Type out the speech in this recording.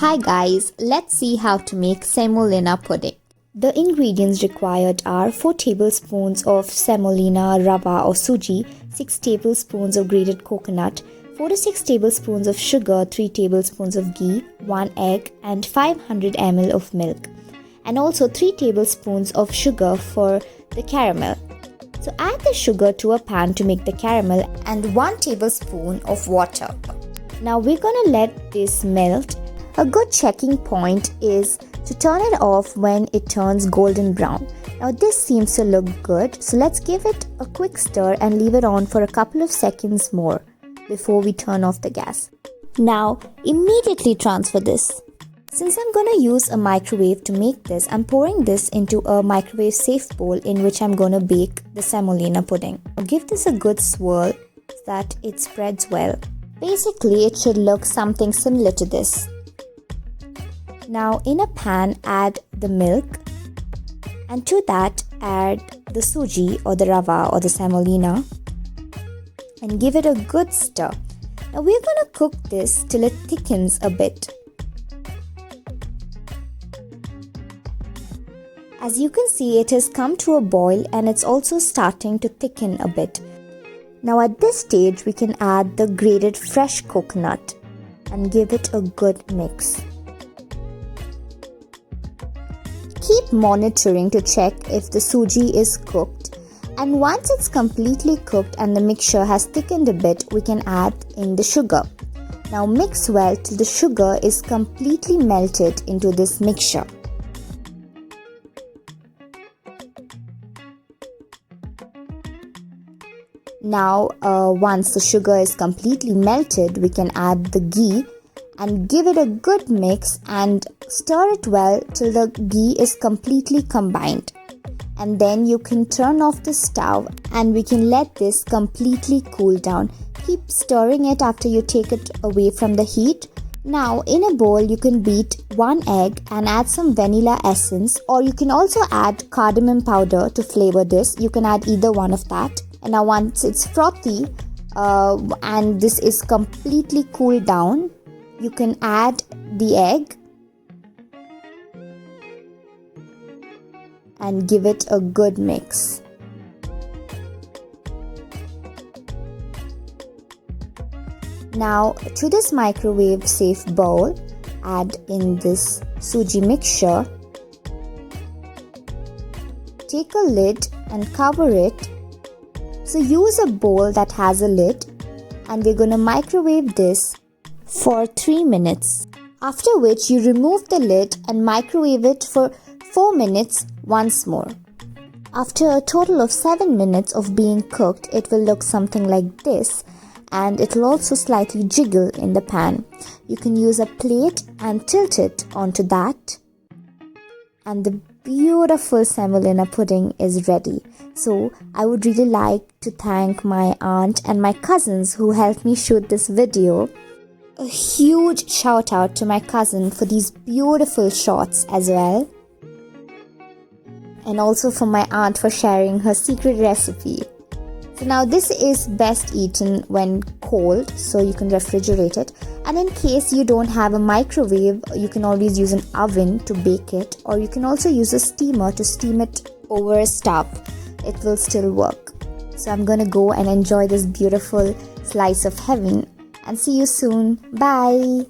Hi guys, let's see how to make semolina pudding. The ingredients required are 4 tablespoons of semolina, rava or Sooji, 6 tablespoons of grated coconut, 4 to 6 tablespoons of sugar, 3 tablespoons of ghee, 1 egg and 500 ml of milk. And also 3 tablespoons of sugar for the caramel. So add the sugar to a pan to make the caramel and 1 tablespoon of water. Now we're gonna let this melt. A good checking point is to turn it off when it turns golden brown. Now this seems to look good, so let's give it a quick stir and leave it on for a couple of seconds more before we turn off the gas. Now immediately transfer this. Since I'm gonna use a microwave to make this, I'm pouring this into a microwave safe bowl in which I'm gonna bake the semolina pudding. Give this a good swirl so that it spreads well. Basically, it should look something similar to this. Now in a pan, add the milk and to that add the Sooji or the rava or the semolina and give it a good stir. Now we're going to cook this till it thickens a bit. As you can see, it has come to a boil and it's also starting to thicken a bit. Now at this stage, we can add the grated fresh coconut and give it a good mix. Keep monitoring to check if the Sooji is cooked, and once it's completely cooked and the mixture has thickened a bit, we can add in the sugar. Now mix well till the sugar is completely melted into this mixture. Now once the sugar is completely melted, we can add the ghee and give it a good mix and stir it well till the ghee is completely combined. And then you can turn off the stove and we can let this completely cool down. Keep stirring it after you take it away from the heat. Now in a bowl you can beat 1 egg and add some vanilla essence, or you can also add cardamom powder to flavor this. You can add either one of that. And now once it's frothy and this is completely cooled down, you can add the egg and give it a good mix. Now to this microwave safe bowl, add in this Sooji mixture. Take a lid and cover it. So use a bowl that has a lid and we're going to microwave this for 3 minutes. After which you remove the lid and microwave it for 4 minutes once more. After a total of 7 minutes of being cooked, it will look something like this, and it will also slightly jiggle in the pan. You can use a plate and tilt it onto that, and the beautiful semolina pudding is ready. So I would really like to thank my aunt and my cousins who helped me shoot this video. A huge shout out to my cousin for these beautiful shots as well. And also for my aunt for sharing her secret recipe. So now this is best eaten when cold, so you can refrigerate it. And in case you don't have a microwave, you can always use an oven to bake it, or you can also use a steamer to steam it over a stove. It will still work. So I'm gonna go and enjoy this beautiful slice of heaven and see you soon. Bye.